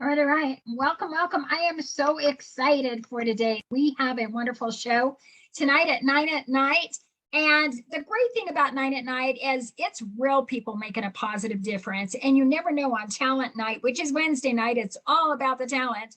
All right. Welcome, welcome. I am so excited for today. We have a wonderful show tonight at 9 at Night. And the great thing about 9 at Night is it's real people making a positive difference. And you never know on Talent Night, which is Wednesday night, it's all about the talent,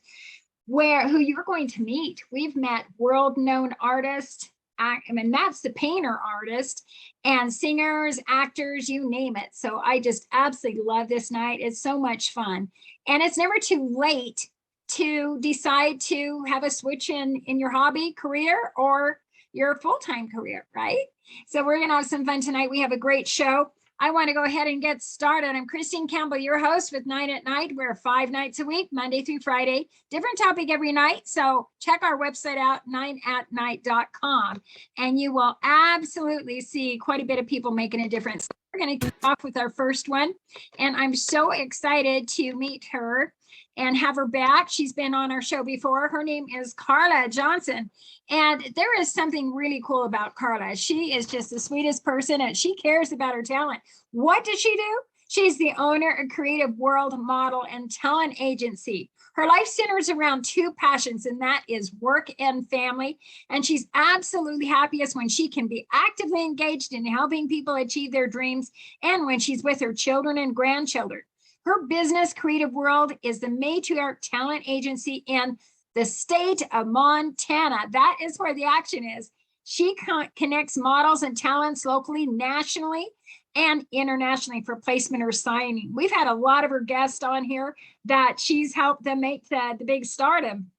who you're going to meet. We've met world-known artists. I mean, that's the painter artist and singers, actors, you name it. So I just absolutely love this night. It's so much fun. And it's never too late to decide to have a switch in your hobby career or your full-time career, right? So we're gonna have some fun tonight. We have a great show. I want to go ahead and get started. I'm Christine Campbell, your host with 9 at Night. We're 5 nights a week, Monday through Friday, different topic every night. So check our website out, 9atnight.com, and you will absolutely see quite a bit of people making a difference. We're going to kick off with our first one, and I'm so excited to meet her and have her back. She's been on our show before. Her name is Carla Johnson. And there is something really cool about Carla. She is just the sweetest person and she cares about her talent. What does she do? She's the owner of Creative World Model and Talent Agency. Her life centers around two passions, and that is work and family. And she's absolutely happiest when she can be actively engaged in helping people achieve their dreams and when she's with her children and grandchildren. Her business, Creative World, is the matriarch talent agency in the state of Montana. That is where the action is. She connects models and talents locally, nationally, and internationally for placement or signing. We've had a lot of her guests on here that she's helped them make the big stardom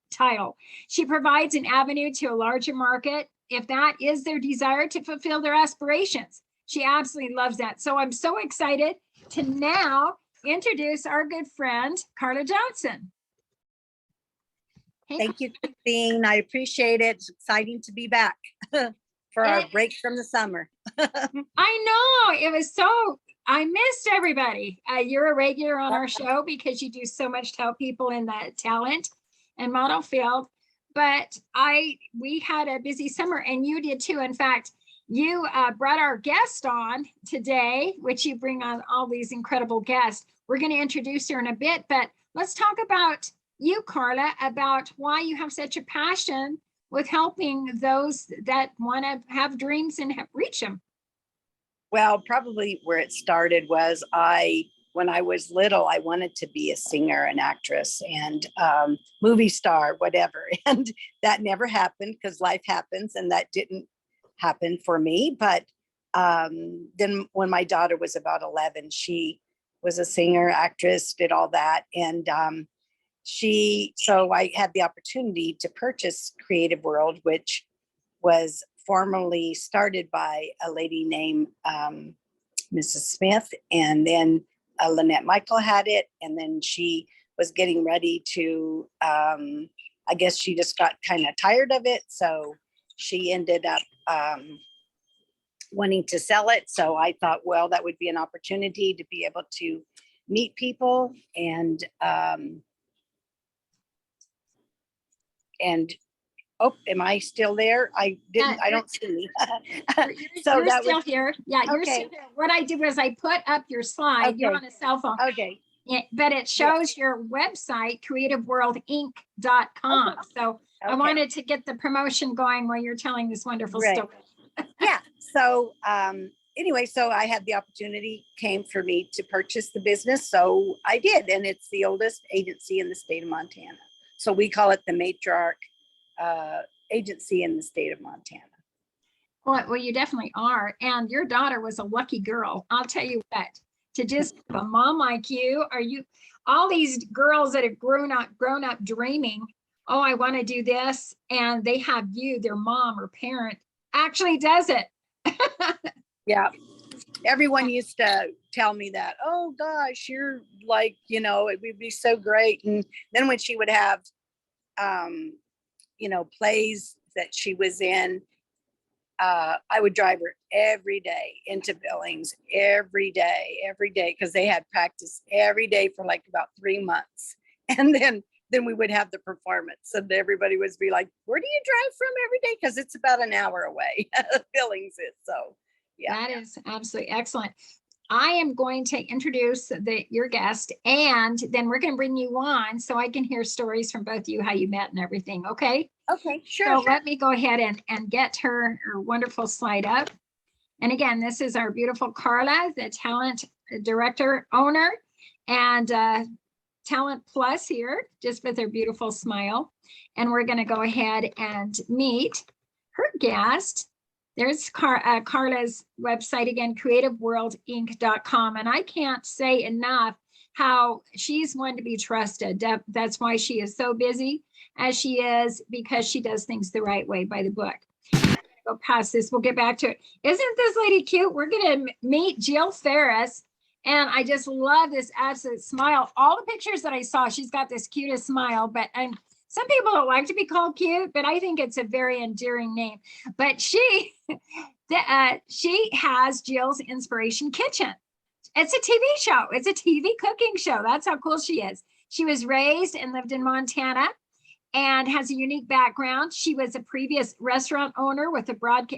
title. She provides an avenue to a larger market if that is their desire to fulfill their aspirations. She absolutely loves that. So I'm so excited to now introduce our good friend, Carla Johnson. Hey. Thank you, Christine. I appreciate it. It's exciting to be back for our break from the summer. I know. It was so, I missed everybody. You're a regular on our show because you do so much to help people in the talent and model field. But we had a busy summer and you did too. In fact, you brought our guest on today, which you bring on all these incredible guests. We're going to introduce her in a bit, but let's talk about you, Carla, about why you have such a passion with helping those that want to have dreams and reach them. Well, probably where it started was when I was little, I wanted to be a singer, an actress, and movie star, whatever. And that never happened because life happens, and that didn't happen for me. But then when my daughter was about 11, she was a singer, actress, did all that. And so I had the opportunity to purchase Creative World, which was formerly started by a lady named Mrs. Smith, and then Lynette Michael had it, and then she was getting ready to, I guess she just got kind of tired of it, so she ended up wanting to sell it. So I thought, well, that would be an opportunity to be able to meet people and oh, am I still there? I don't see. So you're still here. Yeah, you're okay. still here. What I did was I put up your slide. Okay. You're on a cell phone. Okay. Yeah, but it shows your website, creativeworldinc.com. Okay. So I wanted to get the promotion going while you're telling this wonderful story. Yeah. So anyway, so I had the opportunity came for me to purchase the business. So I did. And it's the oldest agency in the state of Montana. So we call it the matriarch agency in the state of Montana. Well, you definitely are. And your daughter was a lucky girl. I'll tell you what, to just have a mom like you, all these girls that have grown up dreaming, oh, I want to do this. And they have you, their mom or parent actually does it. Yeah. Everyone used to tell me that, oh gosh, you're like, it would be so great. And then when she would have, plays that she was in, I would drive her every day into Billings every day, because they had practice every day for like about 3 months. And then we would have the performance, and everybody would be like, where do you drive from every day? Because it's about an hour away. Billings is. So yeah. That is absolutely excellent. I am going to introduce your guest, and then we're going to bring you on so I can hear stories from both you, how you met and everything. Okay. Okay, sure. So let me go ahead and get her wonderful slide up. And again, this is our beautiful Carla, the talent director, owner, and Talent Plus here, just with her beautiful smile. And we're going to go ahead and meet her guest. There's Carla's website again, creativeworldinc.com. And I can't say enough how she's one to be trusted. That's why she is so busy as she is, because she does things the right way by the book. Go past this. We'll get back to it. Isn't this lady cute? We're going to meet Jill Ferris. And I just love this absolute smile. All the pictures that I saw, she's got this cutest smile, but some people don't like to be called cute, but I think it's a very endearing name. But she has Jill's Inspiration Kitchen. It's a TV show. It's a TV cooking show. That's how cool she is. She was raised and lived in Montana and has a unique background. She was a previous restaurant owner with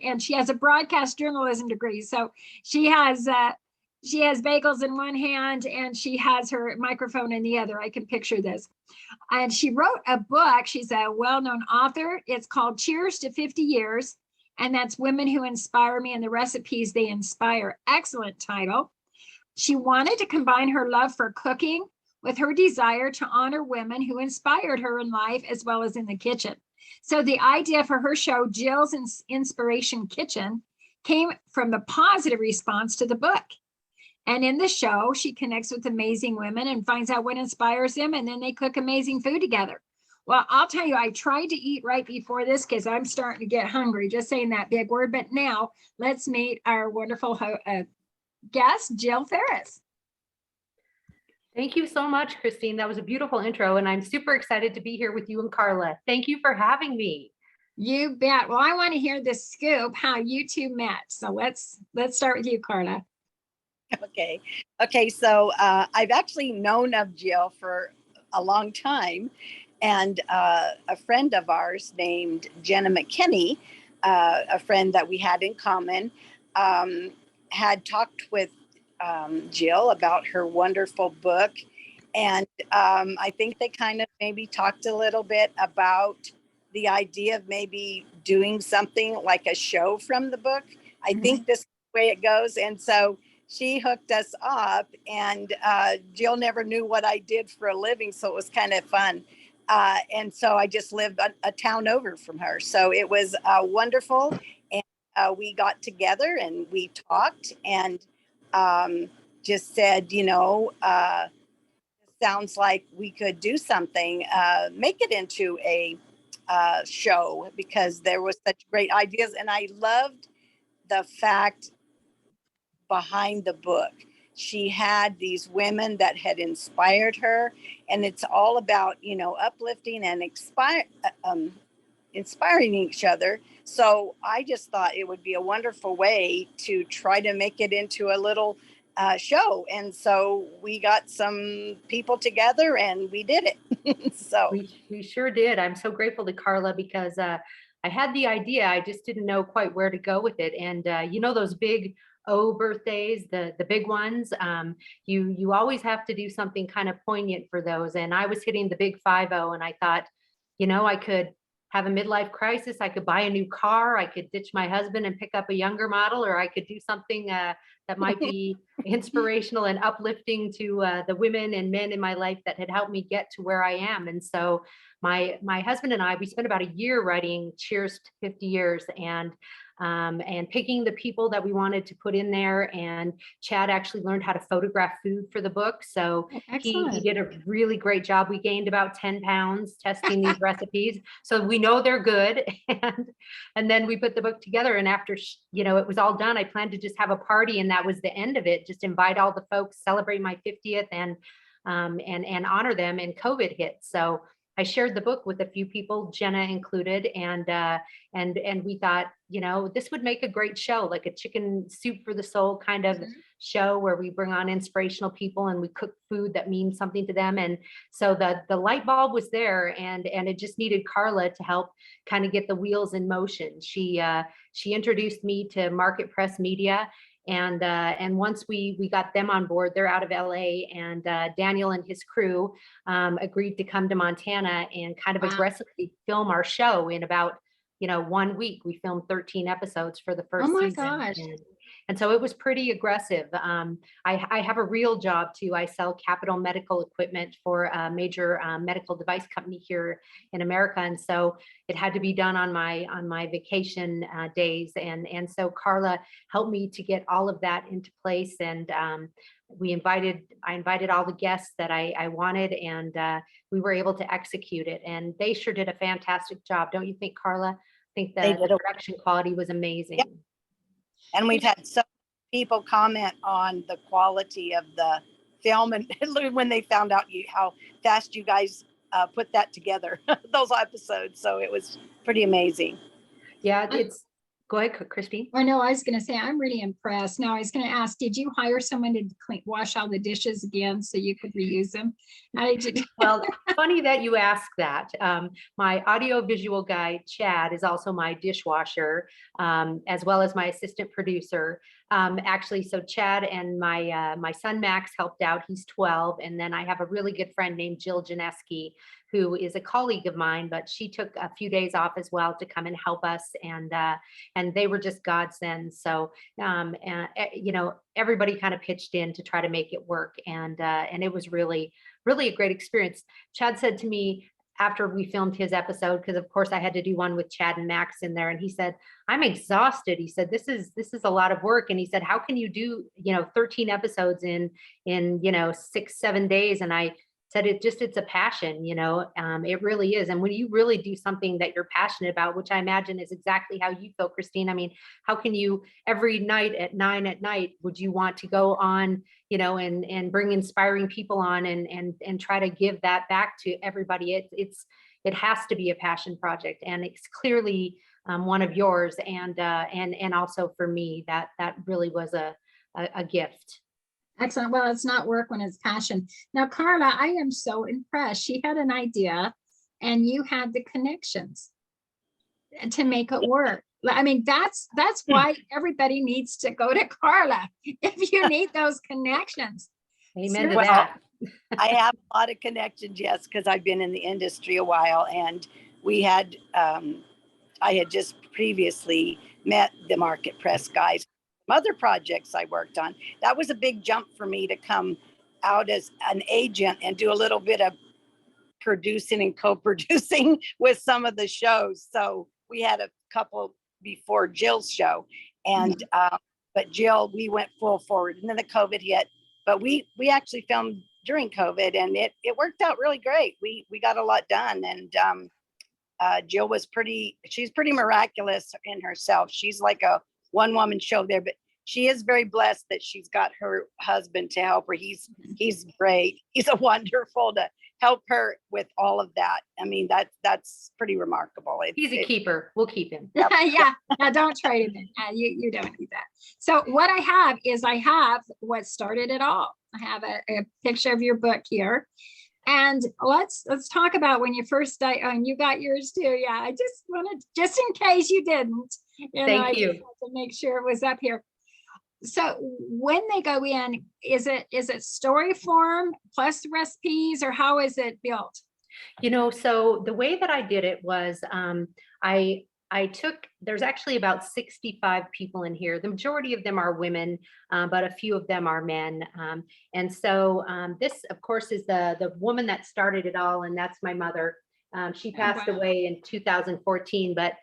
and she has a broadcast journalism degree. So she has bagels in one hand and she has her microphone in the other. I can picture this. And she wrote a book. She's a well-known author. It's called Cheers to 50 Years. And that's Women Who Inspire Me and the Recipes They Inspire. Excellent title. She wanted to combine her love for cooking with her desire to honor women who inspired her in life as well as in the kitchen. So the idea for her show, Jill's Inspiration Kitchen, came from the positive response to the book. And in the show, she connects with amazing women and finds out what inspires them, and then they cook amazing food together. Well, I'll tell you, I tried to eat right before this because I'm starting to get hungry, just saying that big word. But now let's meet our wonderful guest, Jill Ferris. Thank you so much, Christine. That was a beautiful intro, and I'm super excited to be here with you and Carla. Thank you for having me. You bet. Well, I want to hear the scoop, how you two met. So let's start with you, Carla. Okay. So I've actually known of Jill for a long time, and a friend of ours named Jenna McKinney, a friend that we had in common, had talked with Jill about her wonderful book. And I think they kind of maybe talked a little bit about the idea of maybe doing something like a show from the book. I think this is the way it goes. And so she hooked us up, and Jill never knew what I did for a living. So it was kind of fun. And so I just lived a town over from her. So it was wonderful. And we got together and we talked and just said, sounds like we could do something, make it into a show, because there was such great ideas. And I loved the fact behind the book. She had these women that had inspired her, and it's all about, uplifting and inspiring each other. So I just thought it would be a wonderful way to try to make it into a little show. And so we got some people together and we did it. So we sure did. I'm so grateful to Carla because I had the idea. I just didn't know quite where to go with it. And those big birthdays, the big ones, you always have to do something kind of poignant for those. And I was hitting the big 5-0, and I thought, I could have a midlife crisis. I could buy a new car. I could ditch my husband and pick up a younger model, or I could do something that might be inspirational and uplifting to the women and men in my life that had helped me get to where I am. And so my husband and I, we spent about a year writing Cheers to 50 Years, and picking the people that we wanted to put in there. And Chad actually learned how to photograph food for the book. So he did a really great job. We gained about 10 pounds testing these recipes. So we know they're good. And then we put the book together. And after, it was all done, I planned to just have a party, and that was the end of it. Just invite all the folks, celebrate my 50th and honor them. And COVID hit. So I shared the book with a few people, Jenna included, and we thought, this would make a great show, like a chicken soup for the soul kind of show, where we bring on inspirational people and we cook food that means something to them. And so the light bulb was there, and it just needed Carla to help kind of get the wheels in motion. She introduced me to Market Press Media. And once we got them on board, they're out of LA, and Daniel and his crew agreed to come to Montana and kind of aggressively film our show in about 1 week. We filmed 13 episodes for the first season. Gosh. And so it was pretty aggressive. I have a real job too. I sell capital medical equipment for a major medical device company here in America. And so it had to be done on my vacation days. And so Carla helped me to get all of that into place. And I invited all the guests that I wanted, and we were able to execute it. And they sure did a fantastic job. Don't you think, Carla? I think the production quality was amazing. Yep. And we've had some people comment on the quality of the film, and when they found out how fast you guys put that together, those episodes. So it was pretty amazing. Yeah, go ahead, Christine. I know, I was going to say, I'm really impressed. Now I was going to ask, did you hire someone to wash all the dishes again so you could reuse them? How did you? Well, funny that you ask that. My audio-visual guy, Chad, is also my dishwasher, as well as my assistant producer. Actually, so Chad and my son Max helped out. He's 12. And then I have a really good friend named Jill Janeski, who is a colleague of mine, but she took a few days off as well to come and help us. And they were just godsends. So, everybody kind of pitched in to try to make it work. And it was really, really a great experience. Chad said to me after we filmed his episode, because of course I had to do one with Chad and Max in there, and he said, I'm exhausted. He said, this is a lot of work. And he said, how can you do, 13 episodes in 6-7 days? And I said, it's a passion, it really is. And when you really do something that you're passionate about, which I imagine is exactly how you feel, Christine. I mean, how can you every night at 9 at night, would you want to go on, and bring inspiring people on and try to give that back to everybody? It has to be a passion project, and it's clearly one of yours. And also for me, that really was a gift. Excellent. Well, it's not work when it's passion. Now, Carla, I am so impressed. She had an idea and you had the connections to make it work. I mean, that's why everybody needs to go to Carla if you need those connections. Amen to that. I have a lot of connections, yes, because I've been in the industry a while, and we had, I had just previously met the Market Press guys. Other projects I worked on. That was a big jump for me to come out as an agent and do a little bit of producing and co-producing with some of the shows. So we had a couple before Jill's show, and but Jill, we went full forward, and then the COVID hit. But we actually filmed during COVID, and it worked out really great. We got a lot done, and Jill was she's pretty miraculous in herself. She's like a one-woman show there, but she is very blessed that she's got her husband to help her. He's great. He's a wonderful to help her with all of that. I mean, that's pretty remarkable. He's a keeper. We'll keep him. Yeah, no, don't trade him in. You don't need that. So what I have what started it all. I have a picture of your book here. And let's talk about when you first started. Oh, and you got yours too. Yeah, I just wanted, just in case you didn't. Thank you. Just had to make sure it was up here. So when they go in, is it story form plus recipes, or how is it built? So the way that I did it was I took, there's actually about 65 people in here. The majority of them are women, but a few of them are men. And so this, of course, is the woman that started it all, and that's my mother. She passed away in 2014, but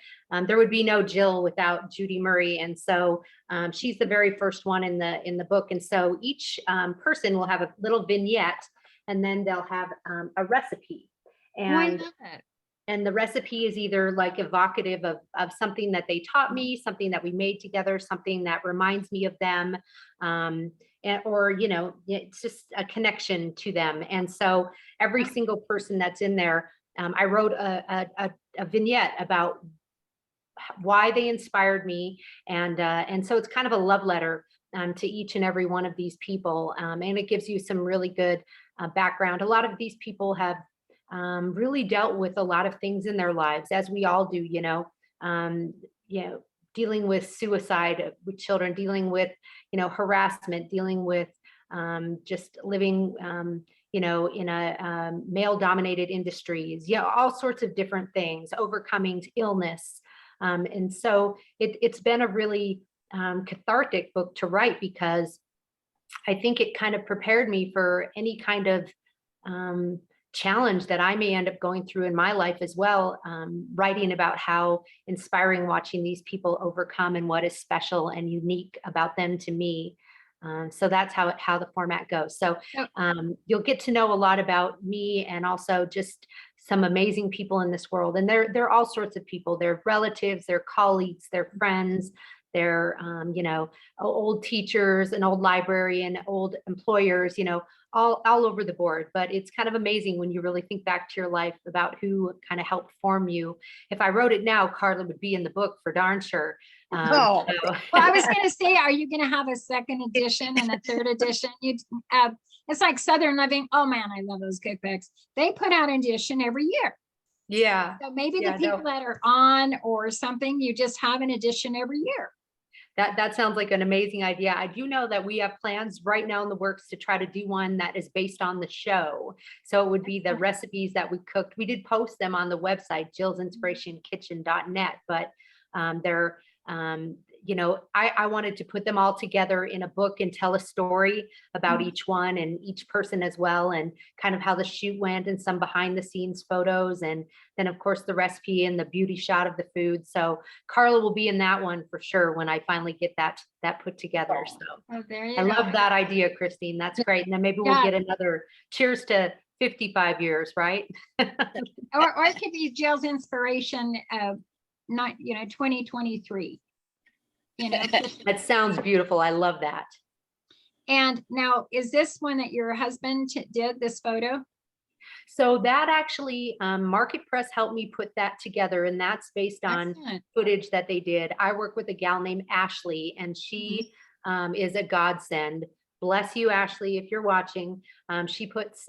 there would be no Jill without Judy Murray. And so she's the very first one in the book. And so each person will have a little vignette, and then they'll have a recipe. And the recipe is either like evocative of something that they taught me, something that we made together, something that reminds me of them, or, it's just a connection to them. And so every single person that's in there, I wrote a vignette about why they inspired me. And so it's kind of a love letter to each and every one of these people. And it gives you some really good background. A lot of these people have really dealt with a lot of things in their lives, as we all do, dealing with suicide with children, dealing with, harassment, dealing with just living, in a male dominated industries, all sorts of different things, overcoming illness. And so it's been a really cathartic book to write, because I think it kind of prepared me for any kind of challenge that I may end up going through in my life as well, writing about how inspiring watching these people overcome and what is special and unique about them to me. So that's how the format goes. So you'll get to know a lot about me, and also just some amazing people in this world. And they're all sorts of people. They're relatives, they're colleagues, they're friends, they're old teachers, an old librarian, old employers, all over the board. But it's kind of amazing when you really think back to your life about who kind of helped form you. If I wrote it now, Carla would be in the book for darn sure. Well, I was going to say, are you going to have a second edition and a third edition? It's like Southern Living. Oh man, I love those cookbooks. They put out an edition every year. Yeah. So maybe the people that are on or something, you just have an edition every year. That sounds like an amazing idea. I do know that we have plans right now in the works to try to do one that is based on the show. So it would be the recipes that we cooked. We did post them on the website, jillsinspirationkitchen.net, but they're I wanted to put them all together in a book and tell a story about each one and each person as well, and kind of how the shoot went and some behind the scenes photos, and then of course the recipe and the beauty shot of the food. So Carla will be in that one for sure when I finally get that put together. So I love that idea, Christine. That's great. And then maybe we'll get another cheers to 55 years, right? or it could be Jill's inspiration of 2023. That sounds beautiful. I love that. And now, is this one that your husband did, this photo? So that actually, Market Press helped me put that together, and that's based on footage that they did. I work with a gal named Ashley, and she is a godsend. Bless you, Ashley, if you're watching. She puts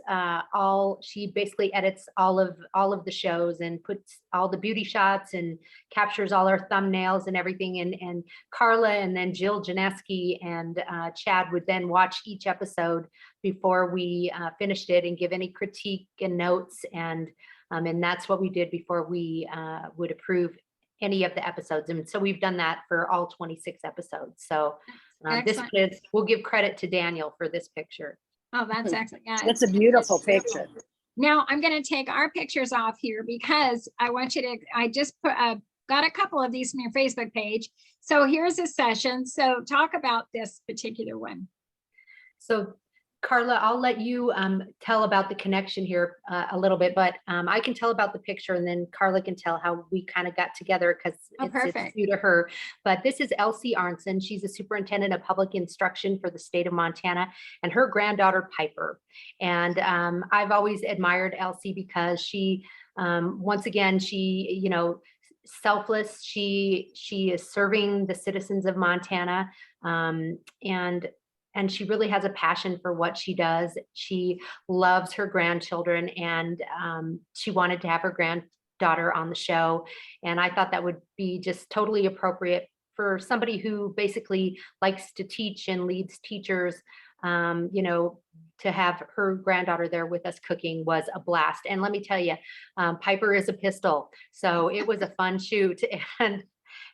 she basically edits all of the shows and puts all the beauty shots and captures all our thumbnails and everything. And Carla and then Jill Janeski and Chad would then watch each episode before we finished it and give any critique and notes. And that's what we did before we would approve any of the episodes. And so we've done that for all 26 episodes. So we'll give credit to Daniel for this picture. Oh, that's excellent. Yeah, it's a beautiful picture. Now I'm going to take our pictures off here because I want you to, I just got a couple of these from your Facebook page. So here's a session. So talk about this particular one. So Carla, I'll let you tell about the connection here a little bit, but I can tell about the picture, and then Carla can tell how we kind of got together because it's perfect. new to her. But this is Elsie Arnson. She's a superintendent of public instruction for the state of Montana, and her granddaughter Piper. And I've always admired Elsie because she, once again, she, selfless. She is serving the citizens of Montana, and she really has a passion for what she does. She loves her grandchildren, and she wanted to have her granddaughter on the show. And I thought that would be just totally appropriate for somebody who basically likes to teach and leads teachers. To have her granddaughter there with us cooking was a blast. And let me tell you, Piper is a pistol. So it was a fun shoot. And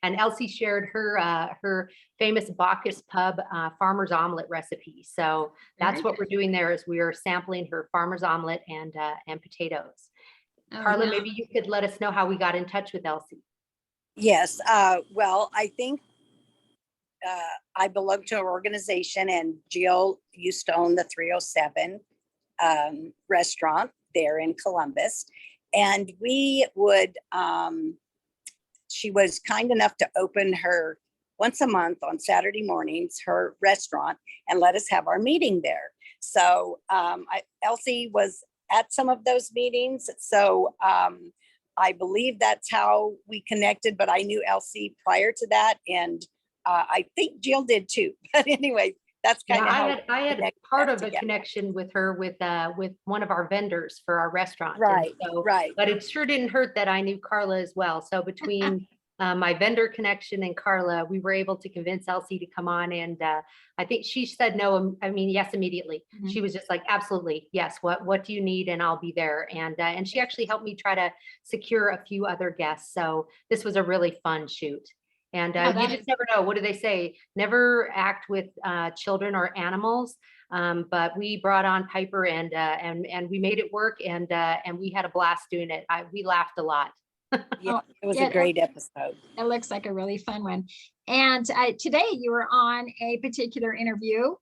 Elsie shared her famous Bacchus Pub farmer's omelet recipe. So that's what we're doing there, is we are sampling her farmer's omelet and potatoes. Carla, yeah. maybe you could let us know how we got in touch with Elsie. Yes. Well, I think I belong to an organization, and Jill used to own the 307 restaurant there in Columbus. And we would, she was kind enough to open her once a month on Saturday mornings, her restaurant, and let us have our meeting there. So Elsie was at some of those meetings. So I believe that's how we connected, but I knew Elsie prior to that. And I think Jill did too. But anyway, that's kind of how I had part of a connection with her with one of our vendors for our restaurant. Right. So, right. But it sure didn't hurt that I knew Carla as well. So between my vendor connection and Carla, we were able to convince Elsie to come on. And I think she said no. I mean, yes, immediately. Mm-hmm. She was just like, absolutely, yes. What do you need? And I'll be there. And she actually helped me try to secure a few other guests. So this was a really fun shoot. And you just never know. What do they say? Never act with children or animals. But we brought on Piper, and we made it work, and we had a blast doing it. We laughed a lot. Yeah, it was a great episode. It looks like a really fun one. And today you were on a particular interview.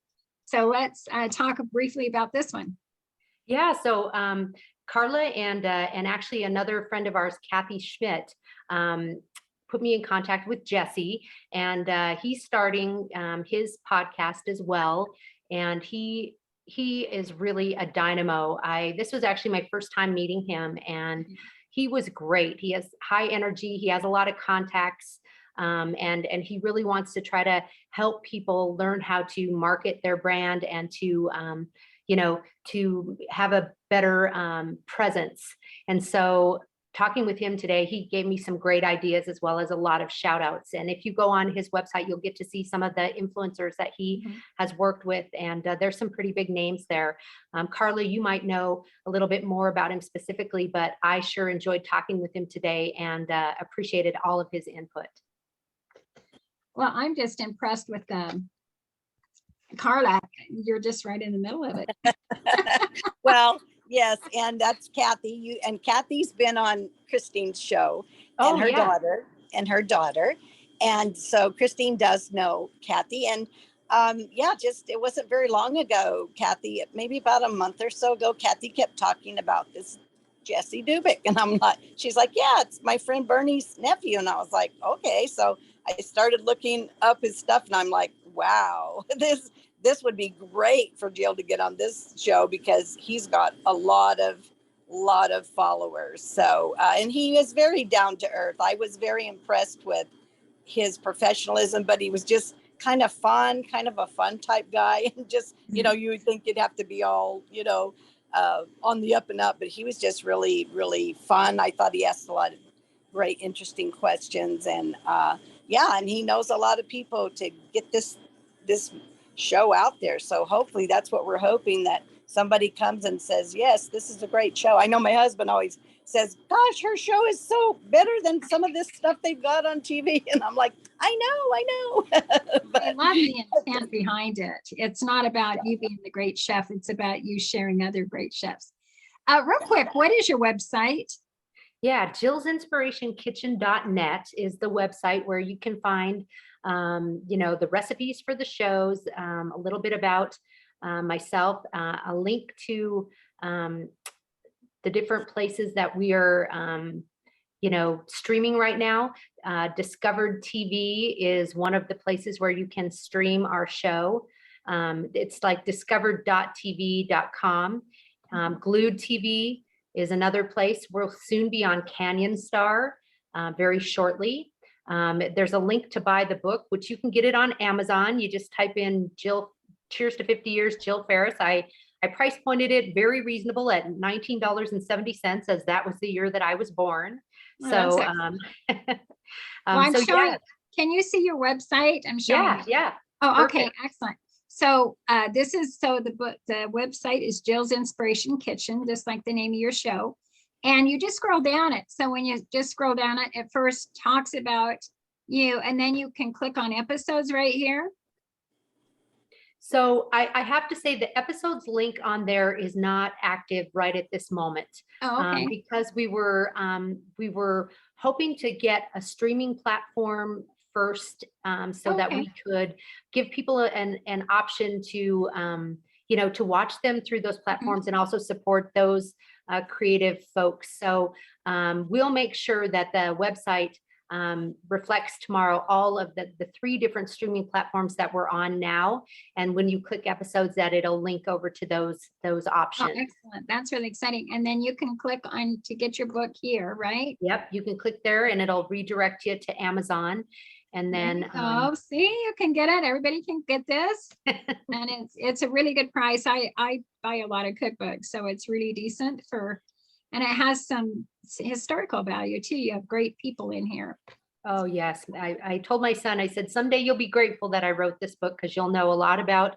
So let's talk briefly about this one. Yeah. So Carla and actually another friend of ours, Kathy Schmidt, put me in contact with Jesse, and he's starting his podcast as well. And he is really a dynamo. This was actually my first time meeting him, and he was great. He has high energy. He has a lot of contacts, and he really wants to try to help people learn how to market their brand and to to have a better presence. And so talking with him today, he gave me some great ideas as well as a lot of shout outs. And if you go on his website, you'll get to see some of the influencers that he has worked with. And there's some pretty big names there. Carla, you might know a little bit more about him specifically, but I sure enjoyed talking with him today and appreciated all of his input. Well, I'm just impressed with Carla. You're just right in the middle of it. Well, yes, and that's Kathy. And Kathy's been on Christine's show, and her daughter. And so Christine does know Kathy. And it wasn't very long ago, Kathy, maybe about a month or so ago, Kathy kept talking about this Jesse Dubik. And she's like, yeah, it's my friend Bernie's nephew. And I was like, okay. So I started looking up his stuff, and I'm like, wow, this would be great for Jill to get on this show because he's got a lot of followers. So, and he is very down to earth. I was very impressed with his professionalism, but he was just kind of a fun type guy. And just, you would think you'd have to be all, on the up and up, but he was just really, really fun. I thought he asked a lot of great, interesting questions. And and he knows a lot of people to get this show out there. So hopefully that's what we're hoping, that somebody comes and says, yes, this is a great show. I know my husband always says, gosh, her show is so better than some of this stuff they've got on TV. And I'm like, I know. But I love the intent behind it. It's not about you being the great chef. It's about you sharing other great chefs. Real quick, what is your website? Yeah, jillsinspirationkitchen.net is the website where you can find the recipes for the shows, a little bit about myself, a link to the different places that we are, streaming right now. Discovered TV is one of the places where you can stream our show. It's like discovered.tv.com. Glued TV is another place. We'll soon be on Canyon Star very shortly. There's a link to buy the book, which you can get it on Amazon. You just type in Jill, Cheers to 50 Years, Jill Ferris. I price pointed it very reasonable at $19.70, as that was the year that I was born. Oh, So, I'm so showing. yeah. Can you see your website? I'm showing. Yeah. Oh, okay, Perfect. excellent. So the book, the website is Jill's Inspiration Kitchen, just like the name of your show. And you just scroll down it. So when you just scroll down it first talks about you, and then you can click on episodes right here. So I have to say the episodes link on there is not active right at this moment. Oh, okay. Because we were hoping to get a streaming platform first, so that we could give people an option to to watch them through those platforms and also support those creative folks. So we'll make sure that the website reflects tomorrow all of the 3 different streaming platforms that we're on now. And when you click episodes, that it'll link over to those options. Oh, excellent. That's really exciting. And then you can click on to get your book here, right? Yep. You can click there and it'll redirect you to Amazon. And then, see, you can get it. Everybody can get this. And it's a really good price. I buy a lot of cookbooks, so it's really decent and it has some historical value too. You have great people in here. Oh, yes. I told my son, I said, someday you'll be grateful that I wrote this book, because you'll know a lot about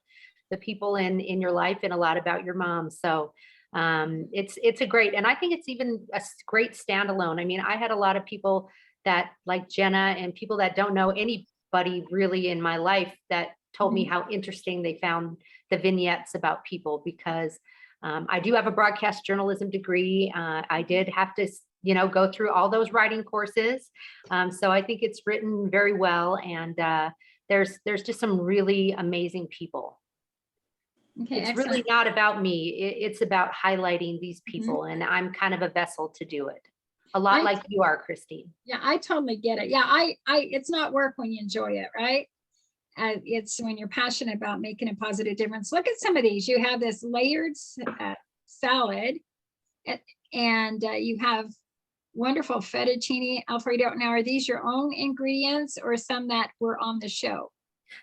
the people in your life and a lot about your mom. So it's a great, and I think it's even a great standalone. I mean, I had a lot of people that, like Jenna, and people that don't know anybody really in my life, that told me how interesting they found the vignettes about people, because I do have a broadcast journalism degree. I did have to, go through all those writing courses. So I think it's written very well. And there's just some really amazing people. Okay, it's excellent. really not about me. It's about highlighting these people. And I'm kind of a vessel to do it. A lot like you are, Christine. Yeah, I totally get it. Yeah, it's not work when you enjoy it, right? It's when you're passionate about making a positive difference. Look at some of these. You have this layered salad, and you have wonderful fettuccine Alfredo. Now, are these your own ingredients or some that were on the show?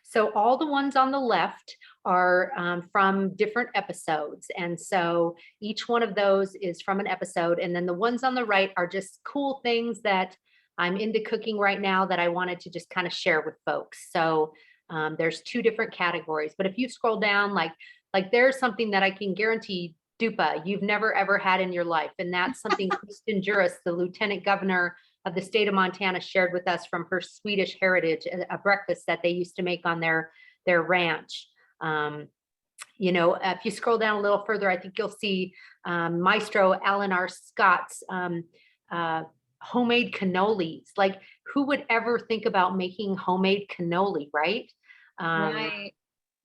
So all the ones on the left are from different episodes. And so each one of those is from an episode. And then the ones on the right are just cool things that I'm into cooking right now that I wanted to just kind of share with folks. So there's 2 different categories. But if you scroll down, like there's something that I can guarantee, dupa, you've never ever had in your life. And that's something Kristen Juris, the Lieutenant Governor of the state of Montana, shared with us from her Swedish heritage, a breakfast that they used to make on their ranch. If you scroll down a little further, I think you'll see Maestro Alan R. Scott's homemade cannolis. Like, who would ever think about making homemade cannoli, right? Right.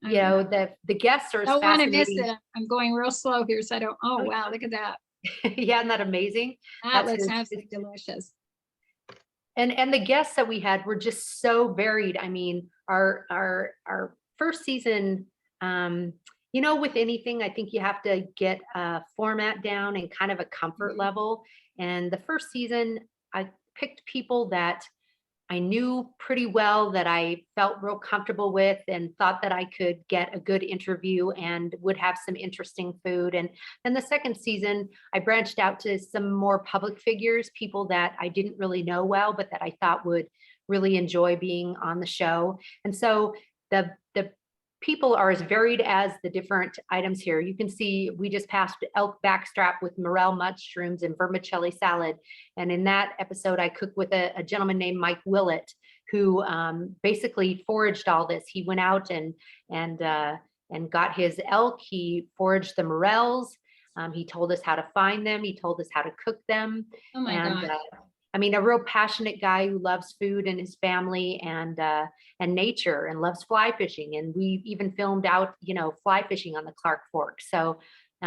The guests are don't want to miss it. I'm going real slow here, so I don't. Oh, wow, look at that. Yeah, isn't that amazing? That looks absolutely delicious. And the guests that we had were just so varied. I mean, our first season, with anything, I think you have to get a format down and kind of a comfort level. And the first season, I picked people that I knew pretty well, that I felt real comfortable with, and thought that I could get a good interview and would have some interesting food. And then the second season, I branched out to some more public figures, people that I didn't really know well, but that I thought would really enjoy being on the show. And so the people are as varied as the different items here. You can see we just passed elk backstrap with morel mushrooms and vermicelli salad. And in that episode, I cooked with a gentleman named Mike Willett, who basically foraged all this. He went out and got his elk. He foraged the morels. He told us how to find them. He told us how to cook them. Oh my God. I mean, a real passionate guy who loves food and his family and nature and loves fly fishing. And we even filmed out, fly fishing on the Clark Fork. So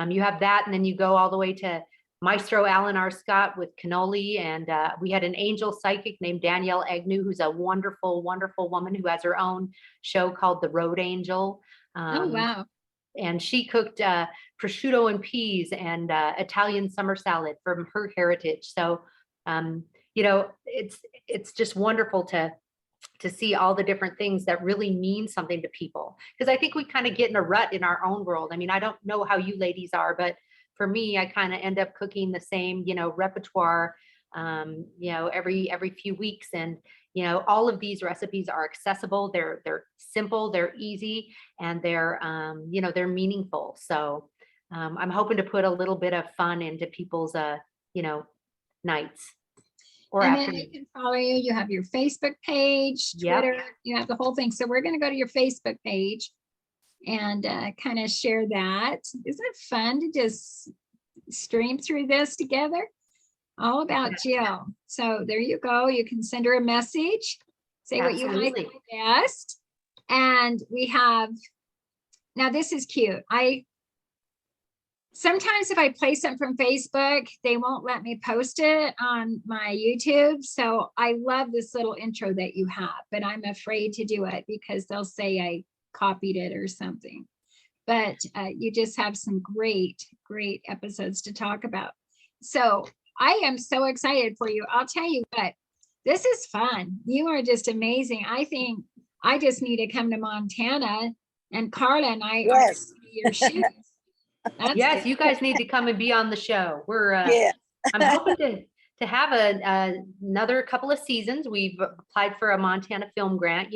you have that, and then you go all the way to Maestro Alan R. Scott with cannoli. And we had an angel psychic named Danielle Agnew, who's a wonderful, wonderful woman who has her own show called The Road Angel. Oh, wow. And she cooked prosciutto and peas and Italian summer salad from her heritage. So, it's just wonderful to see all the different things that really mean something to people. Because I think we kind of get in a rut in our own world. I mean, I don't know how you ladies are, but for me, I kind of end up cooking the same, repertoire, every few weeks. And, all of these recipes are accessible. They're simple, they're easy, and they're meaningful. So I'm hoping to put a little bit of fun into people's, nights or And afternoons. then they can follow you. You have your Facebook page, Yep. Twitter, you have the whole thing. So we're going to go to your Facebook page and kind of share that. Isn't it fun to just stream through this together? All about Jill. So there you go. You can send her a message, say what you like Absolutely. best. And we have, now this is cute. Sometimes if I play something from Facebook, they won't let me post it on my YouTube. So I love this little intro that you have, but I'm afraid to do it because they'll say I copied it or something. But you just have some great, great episodes to talk about. So I am so excited for you. I'll tell you what, this is fun. You are just amazing. I think I just need to come to Montana, and Carla and I are Yes. your shoes. That's Yes, it. you guys need to come and be on the show. We're Yeah. I'm hoping to have another couple of seasons. We've applied for a Montana film grant.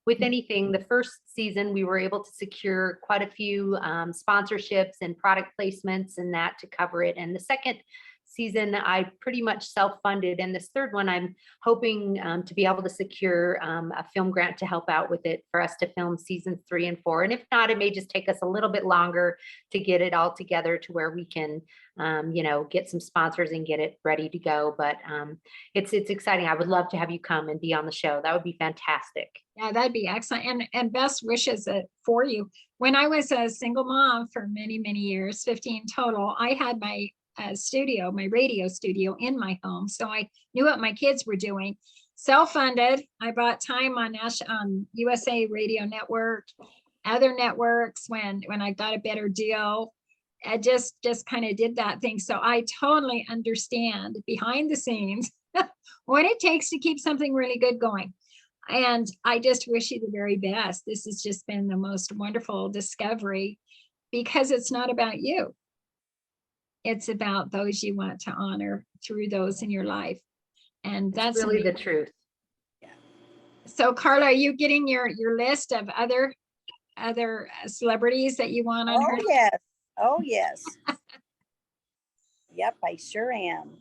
With anything, the first season we were able to secure quite a few sponsorships and product placements and that to cover it. And the second season I pretty much self-funded, and this third one I'm hoping to be able to secure a film grant to help out with it for us to film seasons 3 and 4. And if not, it may just take us a little bit longer to get it all together to where we can get some sponsors and get it ready to go. But it's exciting. I would love to have you come and be on the show. That would be fantastic. Yeah, that'd be excellent. And best wishes for you. When I was a single mom for many, many years, 15 total, I had my studio, my radio studio in my home. So I knew what my kids were doing. Self-funded. I bought time on USA Radio Network, other networks when I got a better deal. I just kind of did that thing. So I totally understand behind the scenes what it takes to keep something really good going. And I just wish you the very best. This has just been the most wonderful discovery because it's not about you. It's about those you want to honor through those in your life. And that's really amazing. the truth. So Carla, are you getting your list of other celebrities that you want on her? Yes. Oh, yes. Yep, I sure am.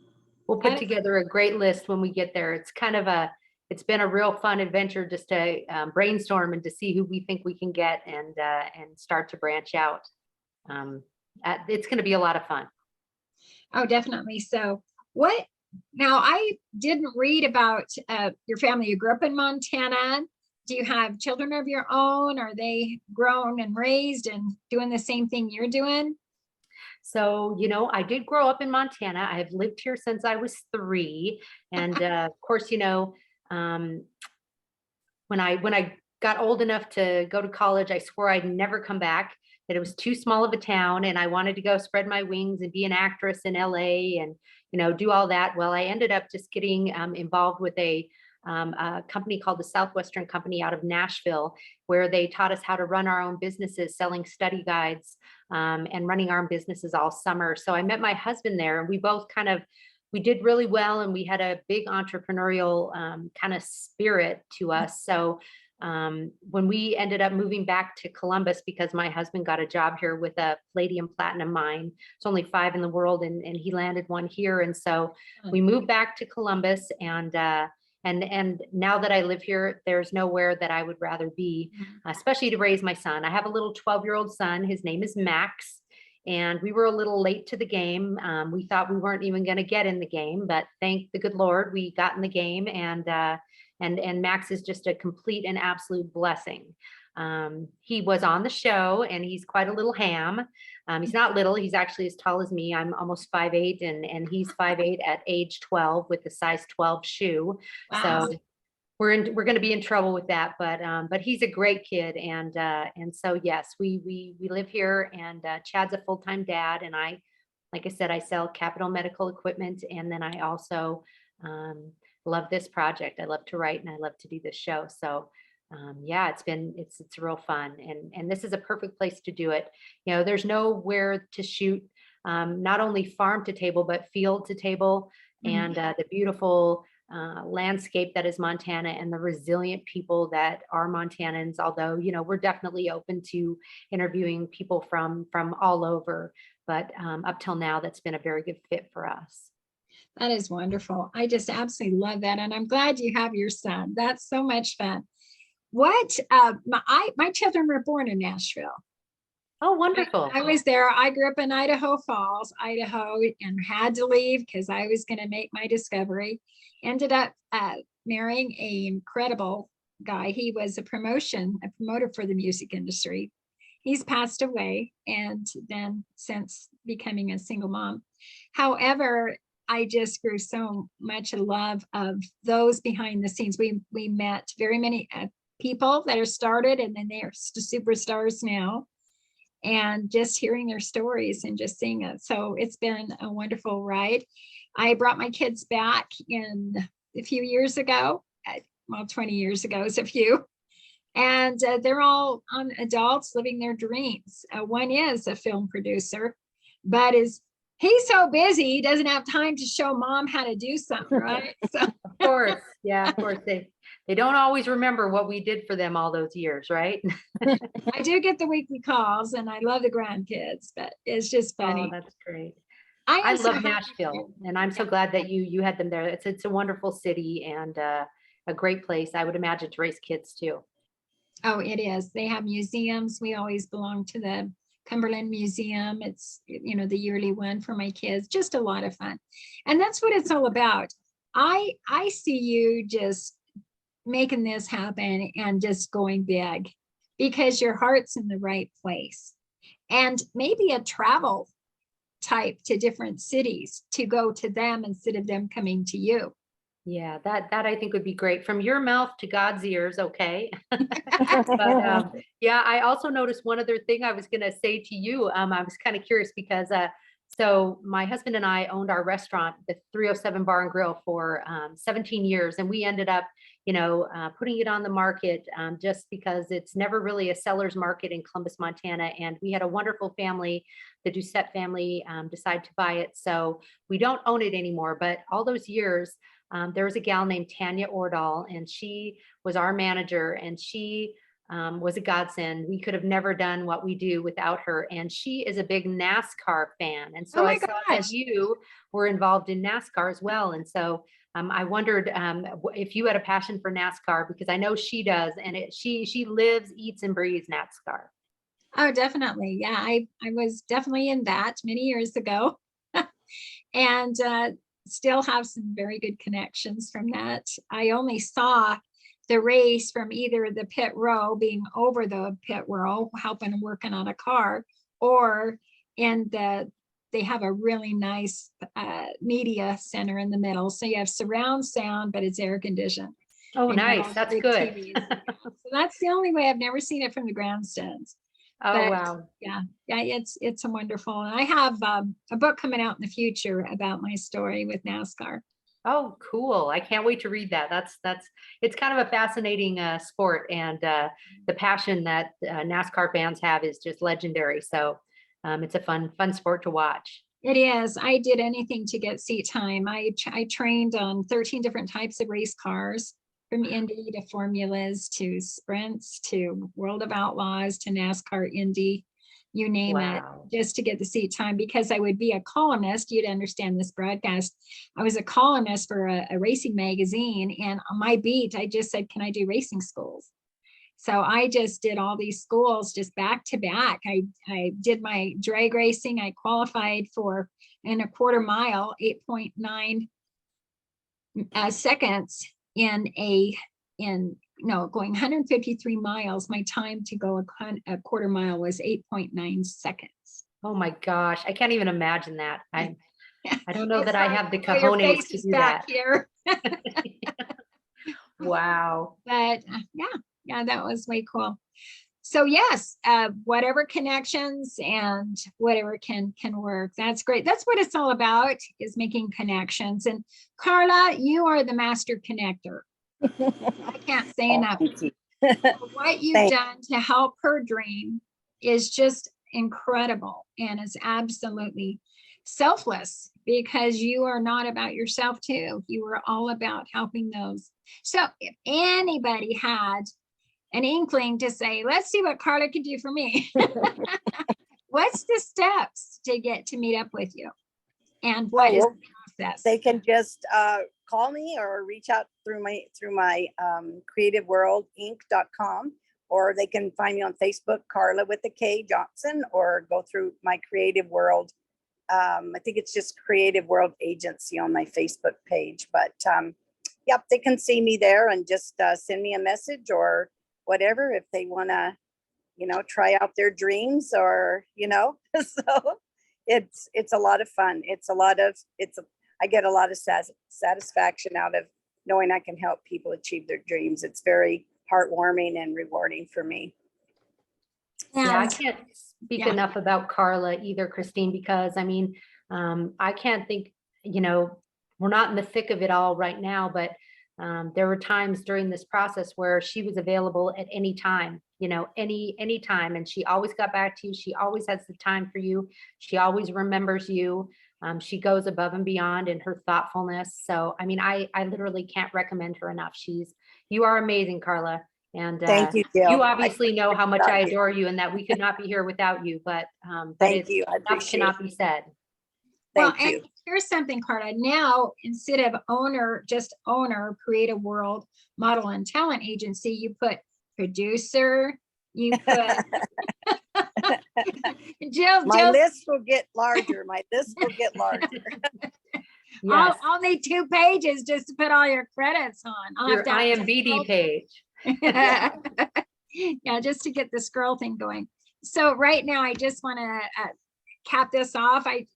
We'll put together a great list when we get there. It's been a real fun adventure just to brainstorm and to see who we think we can get and start to branch out. It's going to be a lot of fun. Oh, definitely. So now I didn't read about your family. You grew up in Montana. Do you have children of your own? Are they grown and raised and doing the same thing you're doing? So, I did grow up in Montana. I've lived here since I was 3. And of course, when I got old enough to go to college, I swore I'd never come back, that it was too small of a town and I wanted to go spread my wings and be an actress in LA and, do all that. Well, I ended up just getting involved with a company called the Southwestern Company out of Nashville, where they taught us how to run our own businesses, selling study guides and running our own businesses all summer. So I met my husband there, and we both we did really well, and we had a big entrepreneurial kind of spirit to us. So when we ended up moving back to Columbus, because my husband got a job here with a palladium platinum mine, it's only 5 in the world, and he landed one here. And so we moved back to Columbus, and now that I live here, there's nowhere that I would rather be, especially to raise my son. I have a little 12-year-old son. His name is Max. and we were a little late to the game. We thought we weren't even going to get in the game, but thank the good Lord, we got in the game, and Max is just a complete and absolute blessing. He was on the show, and he's quite a little ham. He's not little, he's actually as tall as me. I'm almost 5'8", and he's 5'8" at age 12 with the size 12 shoe. Wow. So we're going to be in trouble with that, but he's a great kid, and so yes, we live here, and Chad's a full-time dad, and like I said, I sell capital medical equipment, and then I also love this project. I love to write, and I love to do this show. So yeah, it's real fun, and this is a perfect place to do it. You know, there's nowhere to shoot, not only farm to table, but field to table, and the beautiful landscape that is Montana, and the resilient people that are Montanans. Although, you know, we're definitely open to interviewing people from all over, but up till now, that's been a very good fit for us. That is wonderful. I just absolutely love that, and I'm glad you have your son. That's so much fun. What my children were born in Nashville. Oh, wonderful. I was there. I grew up in Idaho Falls, Idaho, and had to leave because I was going to make my discovery. Ended up marrying an incredible guy. He was a promoter for the music industry. He's passed away, and then since becoming a single mom. However, I just grew so much in love of those behind the scenes. We met very many people that are started, and then they are superstars now, and just hearing their stories and just seeing it. So it's been a wonderful ride. I brought my kids back in a few years ago. Well, 20 years ago is a few. And they're all adults living their dreams. One is a film producer, but he's so busy, he doesn't have time to show mom how to do something, right? So. Of course. Yeah, of course. They don't always remember what we did for them all those years, right? I do get the weekly calls, and I love the grandkids, but it's just funny. Oh, that's great. I I so love Nashville, and I'm so glad that you had them there. It's a wonderful city, and a great place, I would imagine, to raise kids too. Oh, it is. They have museums. We always belong to the Cumberland Museum. It's, you know, the yearly one for my kids. Just a lot of fun. And that's what it's all about. I see you just making this happen and just going big because your heart's in the right place. And maybe a travel type to different cities to go to them instead of them coming to you. Yeah, that I think would be great. From your mouth to God's ears, okay. But yeah, I also noticed one other thing I was going to say to you. I was kind of curious because so my husband and I owned our restaurant, the 307 Bar and Grill, for 17 years, and we ended up, you know, putting it on the market just because it's never really a seller's market in Columbus, Montana. And we had a wonderful family, the Doucette family, decide to buy it. So we don't own it anymore. But all those years, there was a gal named Tanya Ordahl, and she was our manager, and she was a godsend. We could have never done what we do without her. And she is a big NASCAR fan. And so I saw that you were involved in NASCAR as well. And so I wondered if you had a passion for NASCAR, because I know she does, and she lives, eats, and breathes NASCAR. Oh, definitely. Yeah, I was definitely in that many years ago. And still have some very good connections from that. I only saw the race from either the pit row, being over the pit row, helping working on a car, or they have a really nice media center in the middle. So you have surround sound, but it's air conditioned. Oh, nice. That's good. So that's the only way. I've never seen it from the grandstands. Oh, but, wow. Yeah, it's a wonderful. And I have a book coming out in the future about my story with NASCAR. Oh, cool. I can't wait to read that. It's kind of a fascinating sport, and the passion that NASCAR fans have is just legendary. So it's a fun sport to watch. It is. I did anything to get seat time. I trained on 13 different types of race cars, from Indy to formulas to sprints to World of Outlaws to NASCAR Indy, you name it, just to get the seat time, because I would be a columnist. You'd understand this broadcast. I was a columnist for a racing magazine, and on my beat, I just said, can I do racing schools? So I just did all these schools just back to back. I did my drag racing. I qualified for in a quarter mile, 8.9 seconds going 153 miles. My time to go a quarter mile was 8.9 seconds. Oh my gosh, I can't even imagine that. I don't know that I have the Your cojones face to is do back that. here. Wow. But yeah, that was way cool. So yes, whatever connections and whatever can work. That's great. That's what it's all about, is making connections. And Carla, you are the master connector. I can't say enough. What you've done to help her dream is just incredible, and is absolutely selfless, because you are not about yourself too. You are all about helping those. So if anybody had an inkling to say, let's see what Carla can do for me, what's the steps to get to meet up with you? And what is the process? They can just call me or reach out through my creativeworldinc.com, or they can find me on Facebook, Carla with a K Johnson, or go through my Creative World. I think it's just Creative World Agency on my Facebook page. But yep, they can see me there and just send me a message or whatever if they want to, try out their dreams, or so it's a lot of fun. I get a lot of satisfaction out of knowing I can help people achieve their dreams. It's very heartwarming and rewarding for me. Yeah, I can't speak enough about Carla either, Christine, because I mean, I can't think, we're not in the thick of it all right now, but there were times during this process where she was available at any time, any time. And she always got back to you. She always has the time for you. She always remembers you. She goes above and beyond in her thoughtfulness. So, I mean, I literally can't recommend her enough. You are amazing, Carla. And thank you, Jill. You obviously know how much I adore you, and that we could not be here without you, but thank you. I appreciate cannot be said. Thank you. And here's something, Carla. Now, instead of owner, Creative World Model and Talent Agency, you put producer, you put My list will get larger. Yes. I'll need 2 pages just to put all your credits on. Your IMDb page. Yeah, just to get the scroll thing going. So right now, I just want to cap this off. I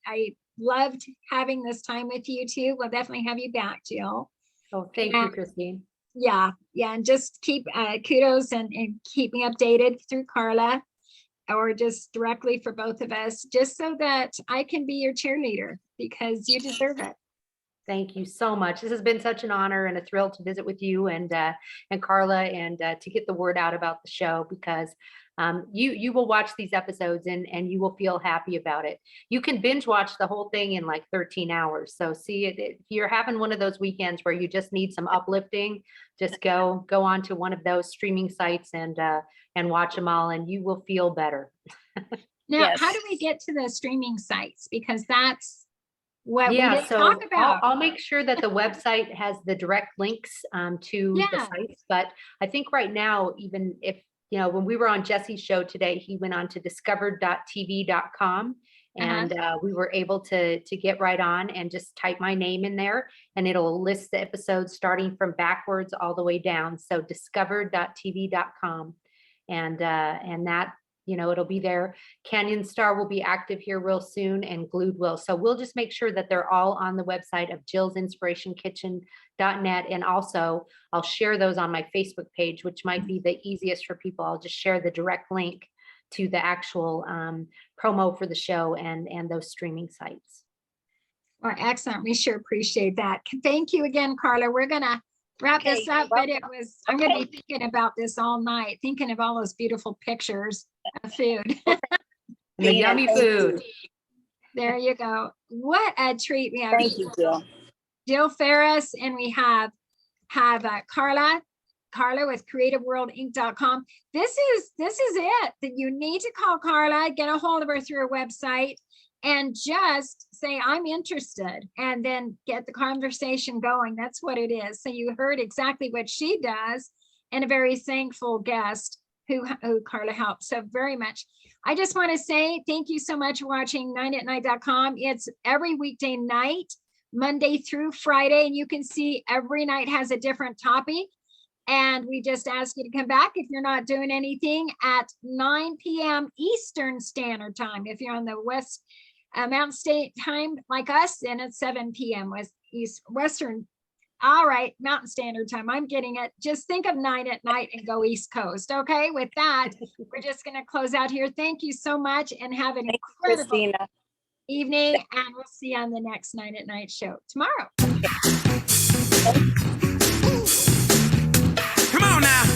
loved having this time with you too. We'll definitely have you back, Jill. Oh, thank you, Christine. Yeah, and just keep kudos and keep me updated through Carla, or just directly for both of us, just so that I can be your cheerleader, because you deserve it. Thank you so much. This has been such an honor and a thrill to visit with you and Carla, and to get the word out about the show, because you will watch these episodes and you will feel happy about it. You can binge watch the whole thing in like 13 hours. So see it, if you're having one of those weekends where you just need some uplifting, just go on to one of those streaming sites and watch them all, and you will feel better. Now, Yes. How do we get to the streaming sites? Because that's what we Yeah, didn't so talk about. I'll make sure that the website has the direct links to the Yeah. sites. But I think right now, even if, when we were on Jesse's show today, he went on to discovered.tv.com, and we were able to get right on and just type my name in there, and it'll list the episodes starting from backwards all the way down. So discovered.tv.com, and that, it'll be there. Canyon Star will be active here real soon, and Glued will. So we'll just make sure that they're all on the website of jillsinspirationkitchen.net. And also I'll share those on my Facebook page, which might be the easiest for people. I'll just share the direct link to the actual promo for the show and those streaming sites. Well, excellent. We sure appreciate that. Thank you again, Carla. We're going to wrap this up, but I'm going to be thinking about this all night, thinking of all those beautiful pictures of food. The yummy food. There you go. What a treat. We have Thank you, Jill Ferris, and we have Carla with creativeworldinc.com. This is it. That you need to call Carla, get a hold of her through her website, and just say, I'm interested, and then get the conversation going. That's what it is. So you heard exactly what she does, and a very thankful guest who Carla helped so very much. I just want to say thank you so much for watching 9atnight.com. It's every weekday night, Monday through Friday, and you can see every night has a different topic. And we just ask you to come back if you're not doing anything at 9 p.m. Eastern Standard Time. If you're on the West Mountain State time like us, and it's 7 p.m. Western. All right, Mountain Standard Time. I'm getting it. Just think of 9 at night and go East Coast. Okay, with that, we're just going to close out here. Thank you so much and have an incredible evening. And we'll see you on the next 9 at Night show tomorrow. Come on now.